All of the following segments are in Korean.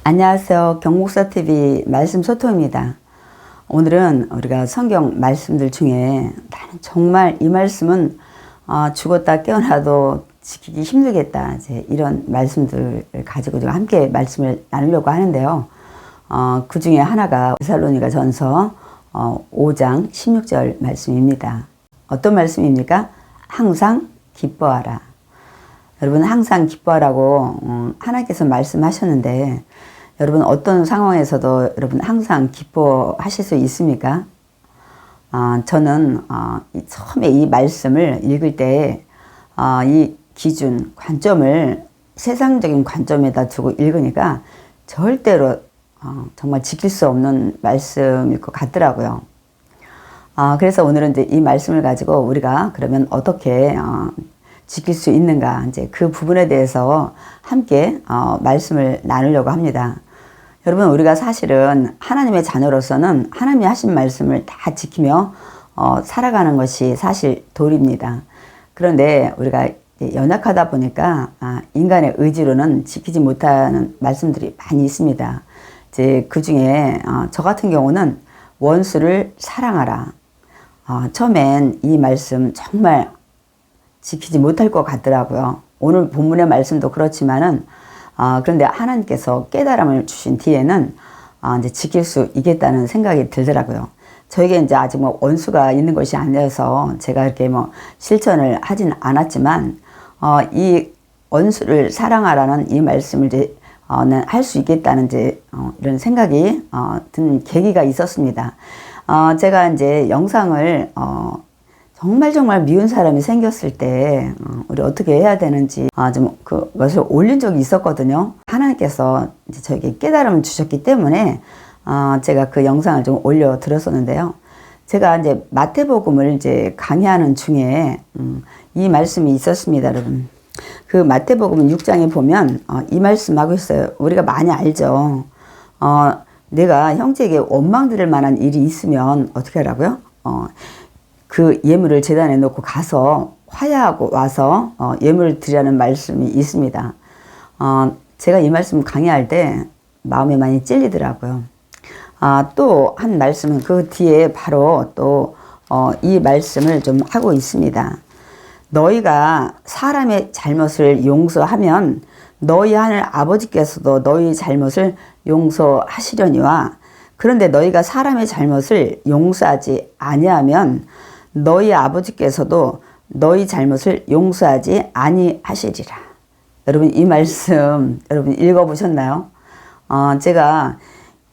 안녕하세요. 경목사TV 말씀 소통입니다. 오늘은 우리가 성경 말씀들 중에 나는 정말 이 말씀은 죽었다 깨어나도 지키기 힘들겠다. 이제 이런 말씀들을 가지고 제가 함께 말씀을 나누려고 하는데요. 그 중에 하나가 데살로니가 전서 5장 16절 말씀입니다. 어떤 말씀입니까? 항상 기뻐하라. 여러분 항상 기뻐하라고 하나님께서 말씀하셨는데 여러분 어떤 상황에서도 여러분 항상 기뻐하실 수 있습니까? 저는 처음에 이 말씀을 읽을 때 이 기준, 관점을 세상적인 관점에다 두고 읽으니까 절대로 정말 지킬 수 없는 말씀일 것 같더라고요. 그래서 오늘은 이제 이 말씀을 가지고 우리가 그러면 어떻게 지킬 수 있는가, 이제 그 부분에 대해서 함께 말씀을 나누려고 합니다. 여러분, 우리가 사실은 하나님의 자녀로서는 하나님이 하신 말씀을 다 지키며 살아가는 것이 사실 도리입니다. 그런데 우리가 연약하다 보니까 인간의 의지로는 지키지 못하는 말씀들이 많이 있습니다. 이제 그 중에 저 같은 경우는 원수를 사랑하라. 처음엔 이 말씀 정말 지키지 못할 것 같더라고요. 오늘 본문의 말씀도 그렇지만은 그런데 하나님께서 깨달음을 주신 뒤에는 이제 지킬 수 있겠다는 생각이 들더라고요. 저에게 이제 아직 뭐 원수가 있는 것이 아니어서 제가 이렇게 뭐 실천을 하진 않았지만 이 원수를 사랑하라는 이 말씀을 이제 할 수 있겠다는 이제 이런 생각이 든 계기가 있었습니다. 제가 이제 영상을 정말 미운 사람이 생겼을 때 우리 어떻게 해야 되는지 좀 그것을 올린 적이 있었거든요. 하나님께서 이제 저에게 깨달음을 주셨기 때문에 제가 그 영상을 좀 올려 드렸었는데요. 제가 이제 마태복음을 이제 강의하는 중에 이 말씀이 있었습니다, 여러분. 그 마태복음 6장에 보면 이 말씀하고 있어요. 우리가 많이 알죠. 내가 형제에게 원망 들을 만한 일이 있으면 어떻게 하라고요? 그 예물을 제단에 놓고 가서 화해하고 와서 예물을 드리라는 말씀이 있습니다. 제가 이 말씀 강의할 때 마음에 많이 찔리더라고요. 또 한 말씀은 그 뒤에 바로 또 이 말씀을 좀 하고 있습니다. 너희가 사람의 잘못을 용서하면 너희 하늘 아버지께서도 너희 잘못을 용서하시려니와 그런데 너희가 사람의 잘못을 용서하지 아니하면 너희 아버지께서도 너희 잘못을 용서하지 아니하시리라. 여러분 이 말씀 여러분 읽어보셨나요? 제가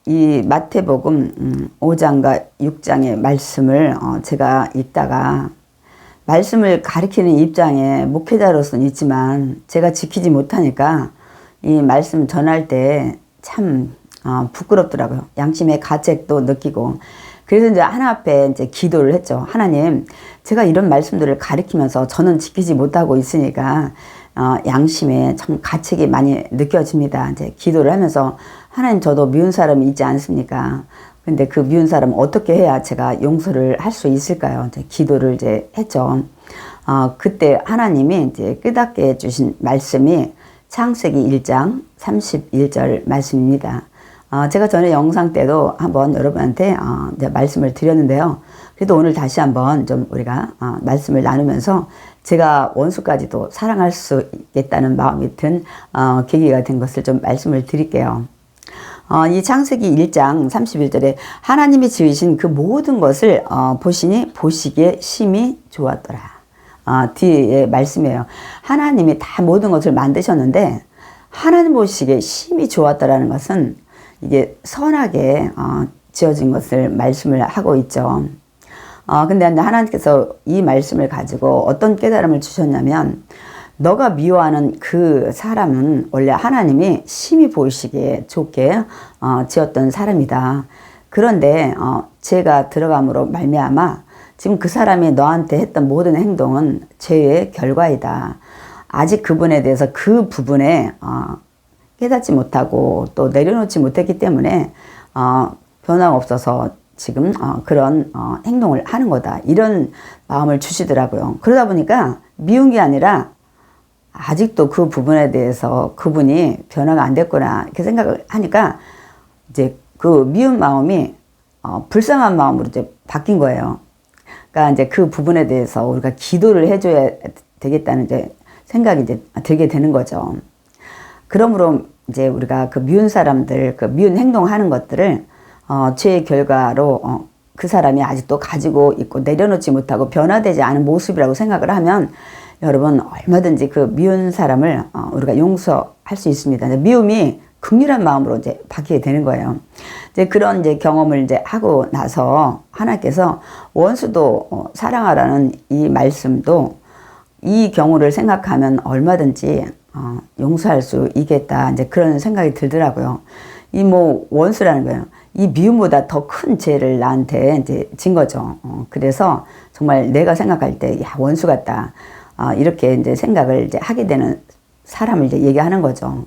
이 마태복음 5장과 6장의 말씀을 제가 읽다가 말씀을 가리키는 입장에 목회자로서는 있지만 제가 지키지 못하니까 이 말씀 전할 때 참 부끄럽더라고요. 양심의 가책도 느끼고 그래서 이제 하나 앞에 이제 기도를 했죠. 하나님, 제가 이런 말씀들을 가리키면서 저는 지키지 못하고 있으니까 양심에 참 가책이 많이 느껴집니다. 이제 기도를 하면서 하나님, 저도 미운 사람이 있지 않습니까? 근데 그 미운 사람 어떻게 해야 제가 용서를 할 수 있을까요? 이제 기도를 이제 했죠. 그때 하나님이 이제 깨닫게 해주신 말씀이 창세기 1장 31절 말씀입니다. 제가 전에 영상 때도 한번 여러분한테 이제 말씀을 드렸는데요. 그래도 오늘 다시 한번 좀 우리가 말씀을 나누면서 제가 원수까지도 사랑할 수 있겠다는 마음이 든 계기가 된 것을 좀 말씀을 드릴게요. 이 창세기 1장 31절에 하나님이 지으신 그 모든 것을 보시니 보시기에 심히 좋았더라. 뒤에 말씀이에요. 하나님이 다 모든 것을 만드셨는데 하나님 보시기에 심히 좋았더라는 것은 이게 선하게 지어진 것을 말씀을 하고 있죠. 근데 하나님께서 이 말씀을 가지고 어떤 깨달음을 주셨냐면 너가 미워하는 그 사람은 원래 하나님이 심히 보이시기에 좋게 지었던 사람이다. 그런데 죄가 들어감으로 말미암아 지금 그 사람이 너한테 했던 모든 행동은 죄의 결과이다. 아직 그분에 대해서 그 부분에 깨닫지 못하고 또 내려놓지 못했기 때문에 변화가 없어서 지금 그런 행동을 하는 거다. 이런 마음을 주시더라고요. 그러다 보니까 미운 게 아니라 아직도 그 부분에 대해서 그분이 변화가 안 됐구나 이렇게 생각을 하니까 이제 그 미운 마음이 불쌍한 마음으로 이제 바뀐 거예요. 그러니까 이제 그 부분에 대해서 우리가 기도를 해줘야 되겠다는 이제 생각이 이제 들게 되는 거죠. 그러므로 이제 우리가 그 미운 사람들, 그 미운 행동하는 것들을 죄의 결과로 그 사람이 아직도 가지고 있고 내려놓지 못하고 변화되지 않은 모습이라고 생각을 하면 여러분 얼마든지 그 미운 사람을 우리가 용서할 수 있습니다. 미움이 긍휼한 마음으로 이제 바뀌게 되는 거예요. 이제 그런 이제 경험을 이제 하고 나서 하나님께서 원수도 사랑하라는 이 말씀도 이 경우를 생각하면 얼마든지 용서할 수 있겠다. 이제 그런 생각이 들더라고요. 이 뭐 원수라는 거예요. 이 미움보다 더 큰 죄를 나한테 이제 진 거죠. 그래서 정말 내가 생각할 때, 야, 원수 같다. 이렇게 이제 생각을 이제 하게 되는 사람을 이제 얘기하는 거죠.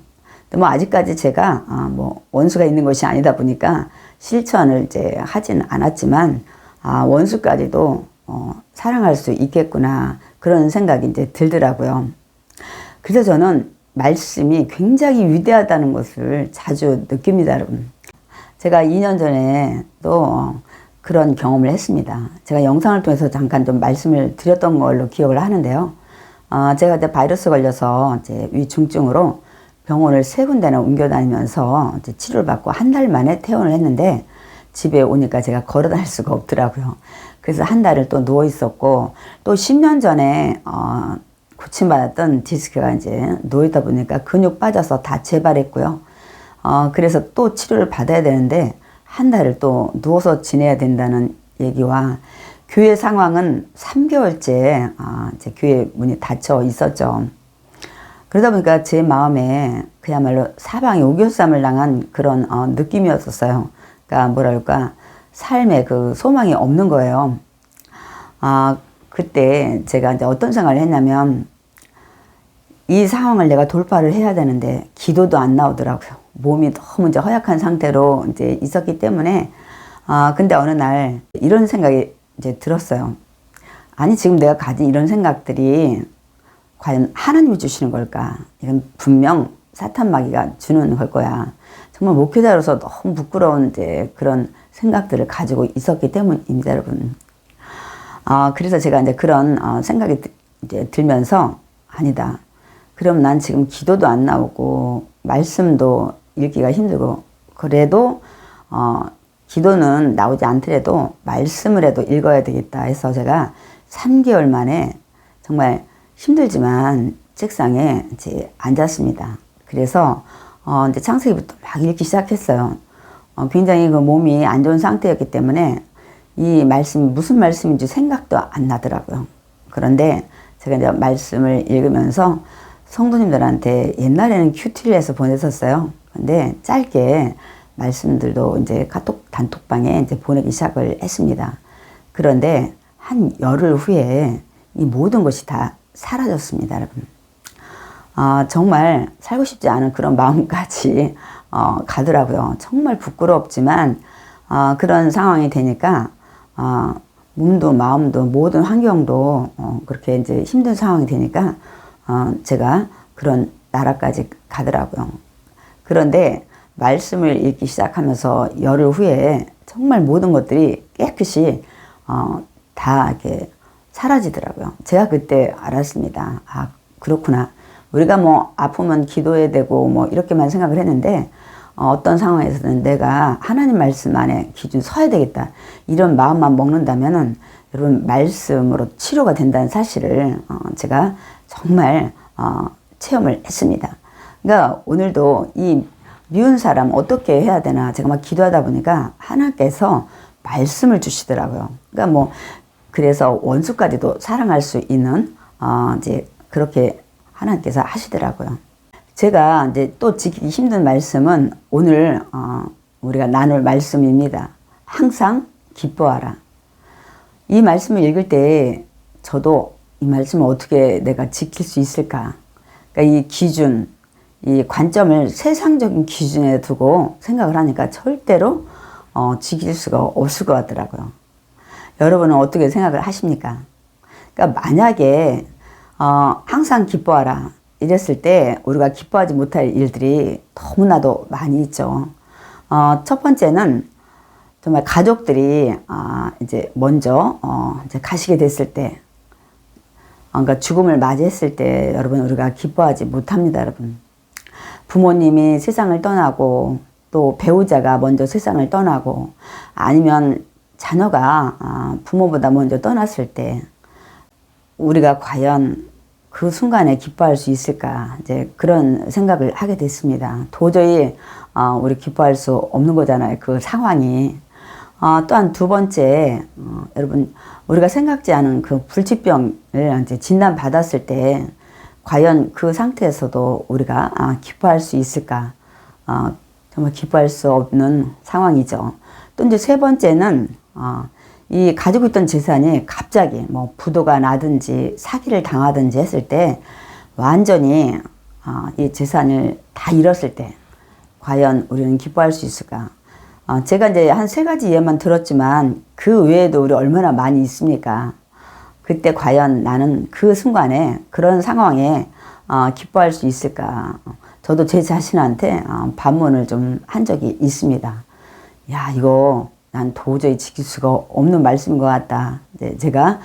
근데 뭐 아직까지 제가 뭐 원수가 있는 것이 아니다 보니까 실천을 이제 하진 않았지만, 원수까지도 사랑할 수 있겠구나. 그런 생각이 이제 들더라고요. 그래서 저는 말씀이 굉장히 위대하다는 것을 자주 느낍니다, 여러분. 제가 2년 전에 또 그런 경험을 했습니다. 제가 영상을 통해서 잠깐 좀 말씀을 드렸던 걸로 기억을 하는데요. 제가 이제 바이러스 걸려서 이제 위중증으로 병원을 3군데나 옮겨 다니면서 이제 치료를 받고 한 달 만에 퇴원을 했는데 집에 오니까 제가 걸어 다닐 수가 없더라고요. 그래서 한 달을 또 누워 있었고 또 10년 전에 고침받았던 디스크가 이제 놓이다 보니까 근육 빠져서 다 재발했고요. 그래서 또 치료를 받아야 되는데 한 달을 또 누워서 지내야 된다는 얘기와 교회 상황은 3개월째 제 교회 문이 닫혀 있었죠. 그러다 보니까 제 마음에 그야말로 사방에 우겨쌈을 당한 그런 느낌이었었어요. 그러니까 뭐랄까 삶에 그 소망이 없는 거예요. 그때 제가 이제 어떤 생각을 했냐면 이 상황을 내가 돌파를 해야 되는데 기도도 안 나오더라고요. 몸이 너무 이제 허약한 상태로 이제 있었기 때문에 근데 어느 날 이런 생각이 이제 들었어요. 아니 지금 내가 가진 이런 생각들이 과연 하나님이 주시는 걸까? 이건 분명 사탄 마귀가 주는 걸 거야. 정말 목회자로서 너무 부끄러운 이제 그런 생각들을 가지고 있었기 때문입니다, 여러분. 그래서 제가 이제 그런 생각이 이제 들면서 아니다. 그럼 난 지금 기도도 안 나오고 말씀도 읽기가 힘들고 그래도 기도는 나오지 않더라도 말씀을 해도 읽어야 되겠다 해서 제가 3개월 만에 정말 힘들지만 책상에 이제 앉았습니다. 그래서 이제 창세기부터 막 읽기 시작했어요. 굉장히 그 몸이 안 좋은 상태였기 때문에 이 말씀이 무슨 말씀인지 생각도 안 나더라고요. 그런데 제가 이제 말씀을 읽으면서 성도님들한테 옛날에는 큐티를 해서 보냈었어요. 근데 짧게 말씀들도 이제 카톡 단톡방에 이제 보내기 시작을 했습니다. 그런데 한 열흘 후에 이 모든 것이 다 사라졌습니다, 여러분. 정말 살고 싶지 않은 그런 마음까지 가더라고요. 정말 부끄럽지만 그런 상황이 되니까 몸도 마음도 모든 환경도 그렇게 이제 힘든 상황이 되니까 제가 그런 나라까지 가더라고요. 그런데 말씀을 읽기 시작하면서 열흘 후에 정말 모든 것들이 깨끗이 다 이렇게 사라지더라고요. 제가 그때 알았습니다. 그렇구나. 우리가 뭐 아프면 기도해야 되고 뭐 이렇게만 생각을 했는데 어떤 상황에서는 내가 하나님 말씀 안에 기준 서야 되겠다. 이런 마음만 먹는다면은 여러분 말씀으로 치료가 된다는 사실을 제가 정말 체험을 했습니다. 그러니까 오늘도 이 미운 사람 어떻게 해야 되나 제가 막 기도하다 보니까 하나님께서 말씀을 주시더라고요. 그러니까 뭐 그래서 원수까지도 사랑할 수 있는 이제 그렇게 하나님께서 하시더라고요. 제가 이제 또 지키기 힘든 말씀은 오늘 우리가 나눌 말씀입니다. 항상 기뻐하라. 이 말씀을 읽을 때 저도 이 말씀을 어떻게 내가 지킬 수 있을까? 그러니까 이 기준, 이 관점을 세상적인 기준에 두고 생각을 하니까 절대로 지킬 수가 없을 것 같더라고요. 여러분은 어떻게 생각을 하십니까? 그러니까 만약에 항상 기뻐하라. 이랬을 때 우리가 기뻐하지 못할 일들이 너무나도 많이 있죠. 첫 번째는 정말 가족들이 이제 먼저 이제 가시게 됐을 때, 그러니까 죽음을 맞이했을 때 여러분 우리가 기뻐하지 못합니다, 여러분. 부모님이 세상을 떠나고 또 배우자가 먼저 세상을 떠나고 아니면 자녀가 부모보다 먼저 떠났을 때 우리가 과연 그 순간에 기뻐할 수 있을까, 이제 그런 생각을 하게 됐습니다. 도저히 우리 기뻐할 수 없는 거잖아요, 그 상황이. 또한 두 번째, 여러분 우리가 생각지 않은 그 불치병을 이제 진단 받았을 때 과연 그 상태에서도 우리가 기뻐할 수 있을까, 정말 기뻐할 수 없는 상황이죠. 또 이제 세 번째는 이 가지고 있던 재산이 갑자기 뭐 부도가 나든지 사기를 당하든지 했을 때 완전히 이 재산을 다 잃었을 때 과연 우리는 기뻐할 수 있을까? 제가 이제 한 세 가지 예만 들었지만 그 외에도 우리 얼마나 많이 있습니까? 그때 과연 나는 그 순간에 그런 상황에 기뻐할 수 있을까? 저도 제 자신한테 반문을 좀 한 적이 있습니다. 야, 이거 난 도저히 지킬 수가 없는 말씀인 것 같다. 제가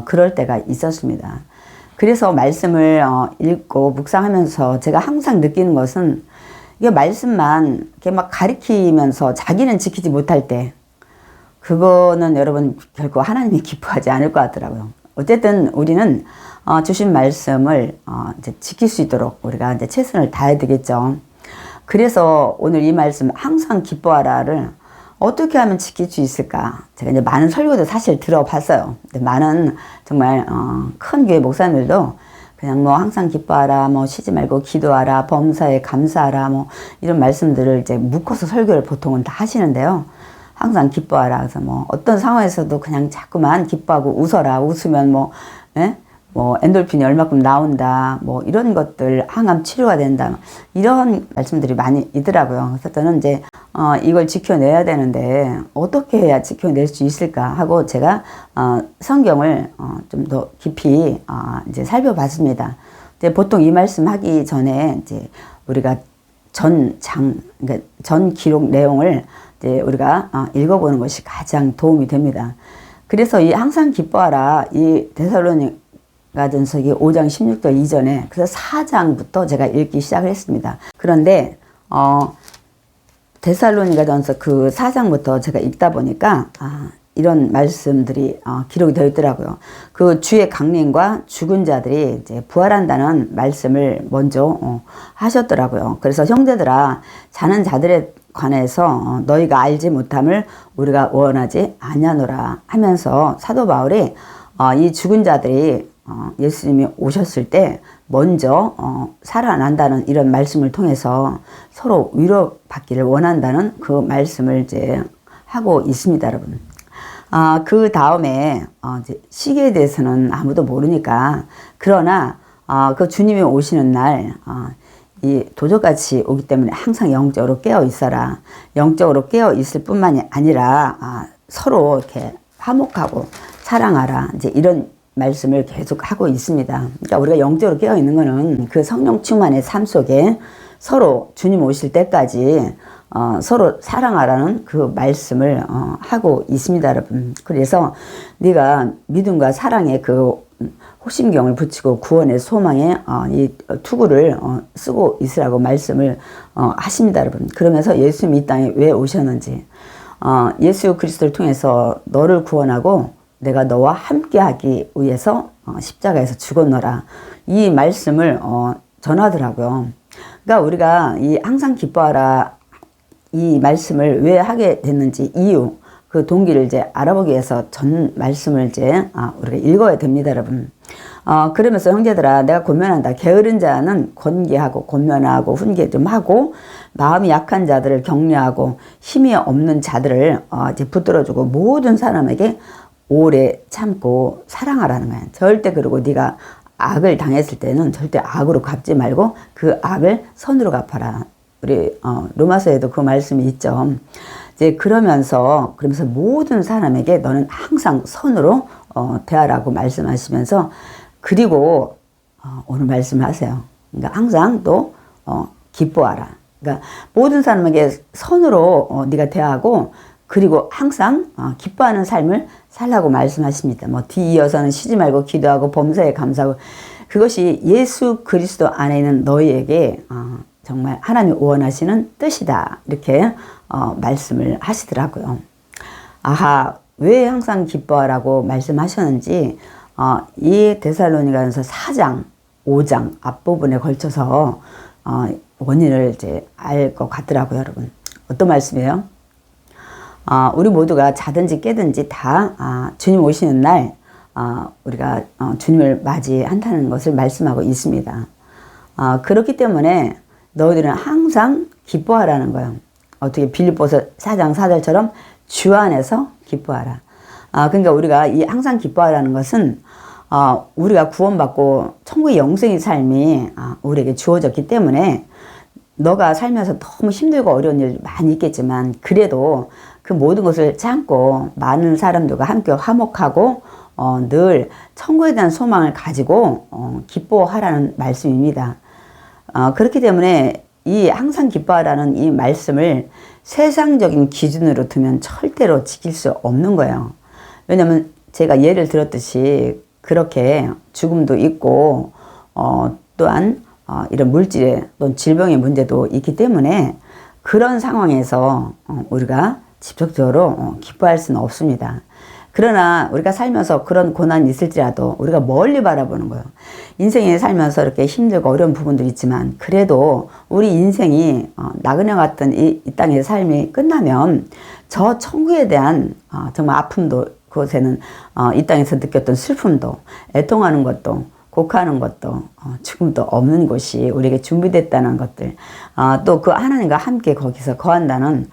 그럴 때가 있었습니다. 그래서 말씀을 읽고 묵상하면서 제가 항상 느끼는 것은 이게 말씀만 이렇게 막 가리키면서 자기는 지키지 못할 때 그거는 여러분 결코 하나님이 기뻐하지 않을 것 같더라고요. 어쨌든 우리는 주신 말씀을 이제 지킬 수 있도록 우리가 이제 최선을 다해야 되겠죠. 그래서 오늘 이 말씀 항상 기뻐하라를 어떻게 하면 지킬 수 있을까? 제가 이제 많은 설교도 사실 들어봤어요. 근데 많은 정말 큰 교회 목사님들도 그냥 뭐 항상 기뻐하라, 뭐 쉬지 말고 기도하라, 범사에 감사하라, 뭐 이런 말씀들을 이제 묶어서 설교를 보통은 다 하시는데요. 항상 기뻐하라. 그래서 뭐 어떤 상황에서도 그냥 자꾸만 기뻐하고 웃어라. 웃으면 뭐, 뭐 엔돌핀이 얼마큼 나온다. 뭐 이런 것들, 항암 치료가 된다. 이런 말씀들이 많이 있더라고요. 그래서 저는 이제 이걸 지켜내야 되는데 어떻게 해야 지켜낼 수 있을까 하고 제가 성경을 좀 더 깊이 이제 살펴봤습니다. 이제 보통 이 말씀 하기 전에 이제 우리가 그러니까 전 기록 내용을 이제 우리가 읽어보는 것이 가장 도움이 됩니다. 그래서 이 항상 기뻐하라, 이 데살로니가전서기 5장 16절 이전에 그래서 4장부터 제가 읽기 시작을 했습니다. 그런데 데살로니가전서 그 4장부터 제가 읽다 보니까 이런 말씀들이 기록이 되어 있더라고요. 그 주의 강림과 죽은 자들이 이제 부활한다는 말씀을 먼저 하셨더라고요. 그래서 형제들아, 자는 자들에 관해서 너희가 알지 못함을 우리가 원하지 아니하노라 하면서 사도 바울이 이 죽은 자들이 예수님이 오셨을 때 먼저 살아난다는 이런 말씀을 통해서 서로 위로받기를 원한다는 그 말씀을 이제 하고 있습니다, 여러분. 그 다음에 이제 시기에 대해서는 아무도 모르니까, 그러나 그 주님이 오시는 날 이 도적같이 오기 때문에 항상 영적으로 깨어 있어라. 영적으로 깨어 있을 뿐만이 아니라 서로 이렇게 화목하고 사랑하라. 이제 이런 말씀을 계속 하고 있습니다. 그러니까 우리가 영적으로 깨어 있는 거는 그 성령 충만의 삶 속에 서로 주님 오실 때까지 서로 사랑하라는 그 말씀을 하고 있습니다, 여러분. 그래서 네가 믿음과 사랑의 그 호심경을 붙이고 구원의 소망에 이 투구를 쓰고 있으라고 말씀을 하십니다, 여러분. 그러면서 예수님이 이 땅에 왜 오셨는지, 예수 그리스도를 통해서 너를 구원하고 내가 너와 함께하기 위해서 십자가에서 죽었노라, 이 말씀을 전하더라고요. 그러니까 우리가 이 항상 기뻐하라 이 말씀을 왜 하게 됐는지 이유, 그 동기를 이제 알아보기 위해서 전 말씀을 이제 우리가 읽어야 됩니다, 여러분. 그러면서 형제들아, 내가 권면한다. 게으른 자는 권계하고 권면하고 훈계 좀 하고, 마음이 약한 자들을 격려하고 힘이 없는 자들을 이제 붙들어주고 모든 사람에게 오래 참고 사랑하라는 거야. 절대 그러고 네가 악을 당했을 때는 절대 악으로 갚지 말고 그 악을 선으로 갚아라. 우리 로마서에도 그 말씀이 있죠. 이제 그러면서 모든 사람에게 너는 항상 선으로 대하라고 말씀하시면서, 그리고 오늘 말씀하세요. 그러니까 항상 또 기뻐하라. 그러니까 모든 사람에게 선으로 네가 대하고 그리고 항상 기뻐하는 삶을 살라고 말씀하십니다. 뭐 뒤이어서는 쉬지 말고 기도하고 범사에 감사하고 그것이 예수 그리스도 안에 있는 너희에게 정말 하나님이 원하시는 뜻이다. 이렇게 말씀을 하시더라고요. 아하, 왜 항상 기뻐하라고 말씀하셨는지 이 데살로니가전서 4장, 5장 앞부분에 걸쳐서 원인을 이제 알 것 같더라고요, 여러분. 어떤 말씀이에요? 우리 모두가 자든지 깨든지 다 주님 오시는 날 우리가 주님을 맞이한다는 것을 말씀하고 있습니다. 그렇기 때문에 너희들은 항상 기뻐하라는 거예요. 어떻게 빌립보서 4장 4절처럼 주 안에서 기뻐하라. 그러니까 우리가 이 항상 기뻐하라는 것은 우리가 구원받고 천국의 영생의 삶이 우리에게 주어졌기 때문에 너가 살면서 너무 힘들고 어려운 일 많이 있겠지만 그래도 그 모든 것을 참고 많은 사람들과 함께 화목하고 늘 천국에 대한 소망을 가지고 기뻐하라는 말씀입니다. 그렇기 때문에 이 항상 기뻐하라는 이 말씀을 세상적인 기준으로 두면 절대로 지킬 수 없는 거예요. 왜냐하면 제가 예를 들었듯이 그렇게 죽음도 있고 또한 이런 물질의 또는 질병의 문제도 있기 때문에 그런 상황에서 우리가 직접적으로 기뻐할 수는 없습니다. 그러나 우리가 살면서 그런 고난이 있을지라도 우리가 멀리 바라보는 거예요. 인생에 살면서 이렇게 힘들고 어려운 부분도 있지만 그래도 우리 인생이 나그네 같은 이 땅의 삶이 끝나면 저 천국에 대한 정말 아픔도 그곳에는 이 땅에서 느꼈던 슬픔도 애통하는 것도 곡하는 것도 죽음도 없는 곳이 우리에게 준비됐다는 것들 또 그 하나님과 함께 거기서 거한다는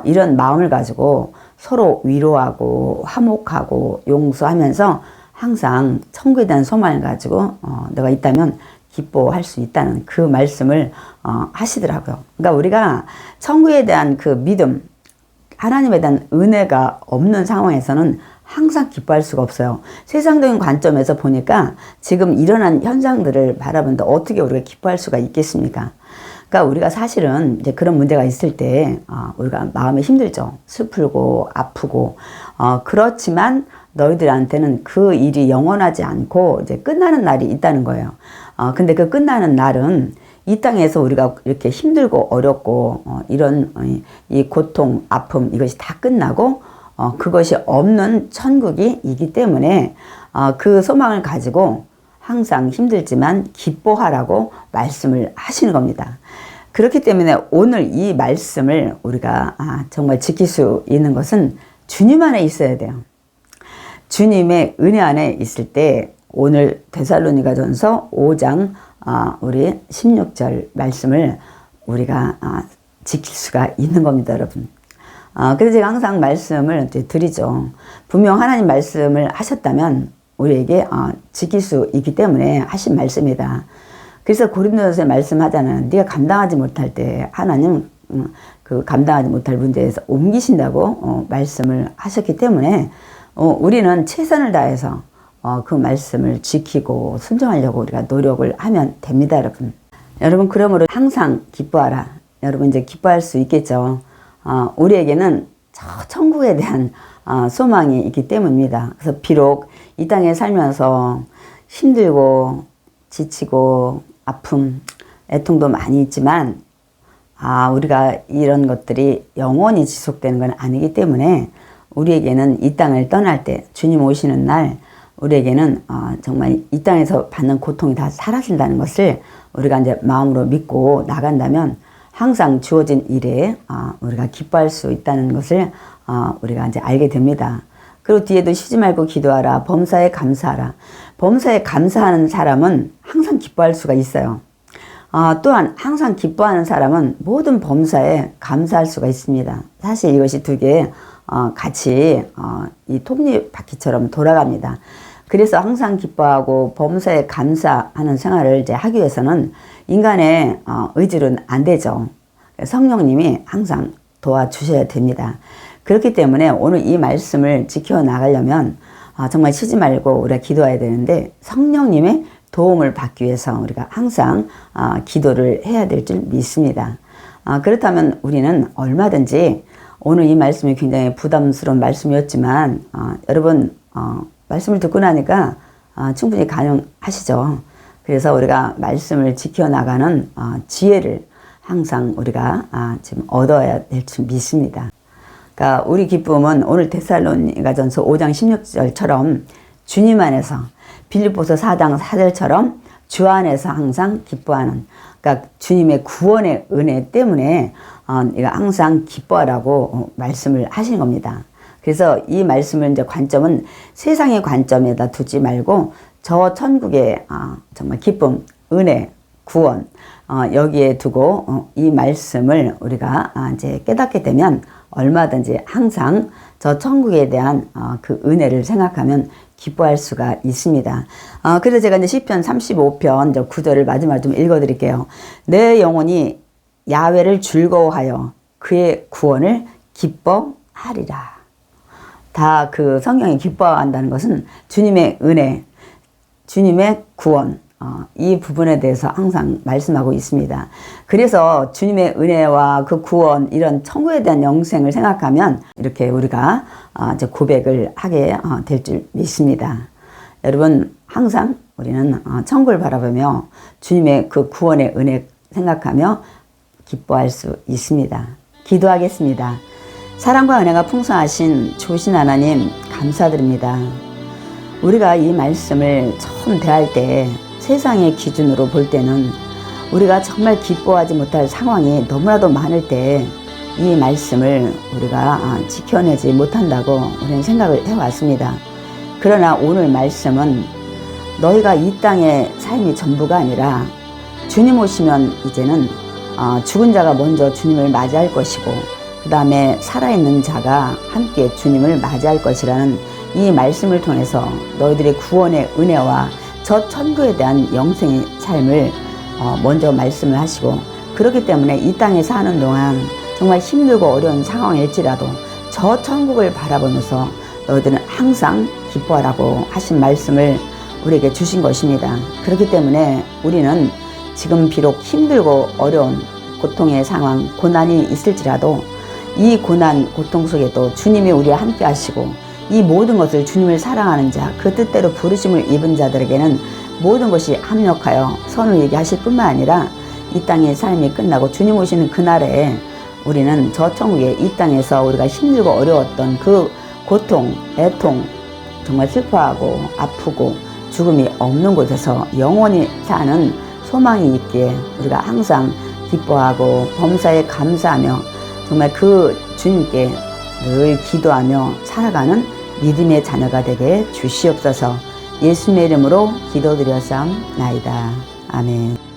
이런 마음을 가지고 서로 위로하고 화목하고 용서하면서 항상 천국에 대한 소망을 가지고 내가 있다면 기뻐할 수 있다는 그 말씀을 하시더라고요. 그러니까 우리가 천국에 대한 그 믿음, 하나님에 대한 은혜가 없는 상황에서는 항상 기뻐할 수가 없어요. 세상적인 관점에서 보니까 지금 일어난 현상들을 바라보는데 어떻게 우리가 기뻐할 수가 있겠습니까? 그러니까 우리가 사실은 이제 그런 문제가 있을 때 우리가 마음이 힘들죠. 슬프고 아프고 그렇지만 너희들한테는 그 일이 영원하지 않고 이제 끝나는 날이 있다는 거예요. 근데 그 끝나는 날은 이 땅에서 우리가 이렇게 힘들고 어렵고 이런 이 고통, 아픔 이것이 다 끝나고 그것이 없는 천국이기 때문에 그 소망을 가지고 항상 힘들지만 기뻐하라고 말씀을 하시는 겁니다. 그렇기 때문에 오늘 이 말씀을 우리가 정말 지킬 수 있는 것은 주님 안에 있어야 돼요. 주님의 은혜 안에 있을 때 오늘 데살로니가전서 5장 우리 16절 말씀을 우리가 지킬 수가 있는 겁니다, 여러분. 그래서 제가 항상 말씀을 드리죠. 분명 하나님 말씀을 하셨다면 우리에게 지킬 수 있기 때문에 하신 말씀이다. 그래서 고린도전서에 말씀하잖아요. 네가 감당하지 못할 때 하나님 그 감당하지 못할 문제에서 옮기신다고 말씀을 하셨기 때문에 우리는 최선을 다해서 그 말씀을 지키고 순종하려고 우리가 노력을 하면 됩니다, 여러분. 여러분 그러므로 항상 기뻐하라. 여러분 이제 기뻐할 수 있겠죠. 우리에게는 저 천국에 대한 소망이 있기 때문입니다. 그래서 비록 이 땅에 살면서 힘들고 지치고 아픔, 애통도 많이 있지만 우리가 이런 것들이 영원히 지속되는 건 아니기 때문에 우리에게는 이 땅을 떠날 때 주님 오시는 날 우리에게는 정말 이 땅에서 받는 고통이 다 사라진다는 것을 우리가 이제 마음으로 믿고 나간다면 항상 주어진 일에 우리가 기뻐할 수 있다는 것을 우리가 이제 알게 됩니다. 그리고 뒤에도 쉬지 말고 기도하라. 범사에 감사하라. 범사에 감사하는 사람은 항상 기뻐할 수가 있어요. 또한 항상 기뻐하는 사람은 모든 범사에 감사할 수가 있습니다. 사실 이것이 두 개 같이 이 톱니바퀴처럼 돌아갑니다. 그래서 항상 기뻐하고 범사에 감사하는 생활을 이제 하기 위해서는 인간의 의지로는 안 되죠. 성령님이 항상 도와주셔야 됩니다. 그렇기 때문에 오늘 이 말씀을 지켜나가려면 정말 쉬지 말고 우리가 기도해야 되는데 성령님의 도움을 받기 위해서 우리가 항상 기도를 해야 될 줄 믿습니다. 그렇다면 우리는 얼마든지 오늘 이 말씀이 굉장히 부담스러운 말씀이었지만 여러분 말씀을 듣고 나니까 충분히 가능하시죠. 그래서 우리가 말씀을 지켜나가는 지혜를 항상 우리가 지금 얻어야 될 줄 믿습니다. 그러니까 우리 기쁨은 오늘 데살로니가전서 5장 16절처럼 주님 안에서, 빌립보서 4장 4절처럼 주 안에서 항상 기뻐하는, 그러니까 주님의 구원의 은혜 때문에 항상 기뻐하라고 말씀을 하신 겁니다. 그래서 이 말씀을 이제 관점은 세상의 관점에다 두지 말고 저 천국의 정말 기쁨, 은혜, 구원 여기에 두고 이 말씀을 우리가 이제 깨닫게 되면 얼마든지 항상 저 천국에 대한 그 은혜를 생각하면 기뻐할 수가 있습니다. 그래서 제가 이제 시편 35편 9절을 마지막으로 좀 읽어드릴게요. 내 영혼이 야훼를 즐거워하여 그의 구원을 기뻐하리라. 다 그 성경이 기뻐한다는 것은 주님의 은혜, 주님의 구원, 이 부분에 대해서 항상 말씀하고 있습니다. 그래서 주님의 은혜와 그 구원, 이런 천국에 대한 영생을 생각하면 이렇게 우리가 이제 고백을 하게 될 줄 믿습니다. 여러분, 항상 우리는 천국을 바라보며 주님의 그 구원의 은혜 생각하며 기뻐할 수 있습니다. 기도하겠습니다. 사랑과 은혜가 풍성하신 좋으신 하나님, 감사드립니다. 우리가 이 말씀을 처음 대할 때 세상의 기준으로 볼 때는 우리가 정말 기뻐하지 못할 상황이 너무나도 많을 때 이 말씀을 우리가 지켜내지 못한다고 우리는 생각을 해왔습니다. 그러나 오늘 말씀은 너희가 이 땅의 삶이 전부가 아니라 주님 오시면 이제는 죽은 자가 먼저 주님을 맞이할 것이고 그 다음에 살아있는 자가 함께 주님을 맞이할 것이라는 이 말씀을 통해서 너희들의 구원의 은혜와 저 천국에 대한 영생의 삶을 먼저 말씀을 하시고, 그렇기 때문에 이 땅에 사는 동안 정말 힘들고 어려운 상황일지라도 저 천국을 바라보면서 너희들은 항상 기뻐하라고 하신 말씀을 우리에게 주신 것입니다. 그렇기 때문에 우리는 지금 비록 힘들고 어려운 고통의 상황, 고난이 있을지라도 이 고난, 고통 속에도 주님이 우리와 함께 하시고 이 모든 것을 주님을 사랑하는 자, 그 뜻대로 부르심을 입은 자들에게는 모든 것이 합력하여 선을 이루게 하실 뿐만 아니라 이 땅의 삶이 끝나고 주님 오시는 그날에 우리는 저 천국에 이 땅에서 우리가 힘들고 어려웠던 그 고통, 애통, 정말 슬퍼하고 아프고 죽음이 없는 곳에서 영원히 사는 소망이 있기에 우리가 항상 기뻐하고 범사에 감사하며 정말 그 주님께 늘 기도하며 살아가는 믿음의 자녀가 되게 주시옵소서. 예수님의 이름으로 기도드려사옵나이다. 아멘.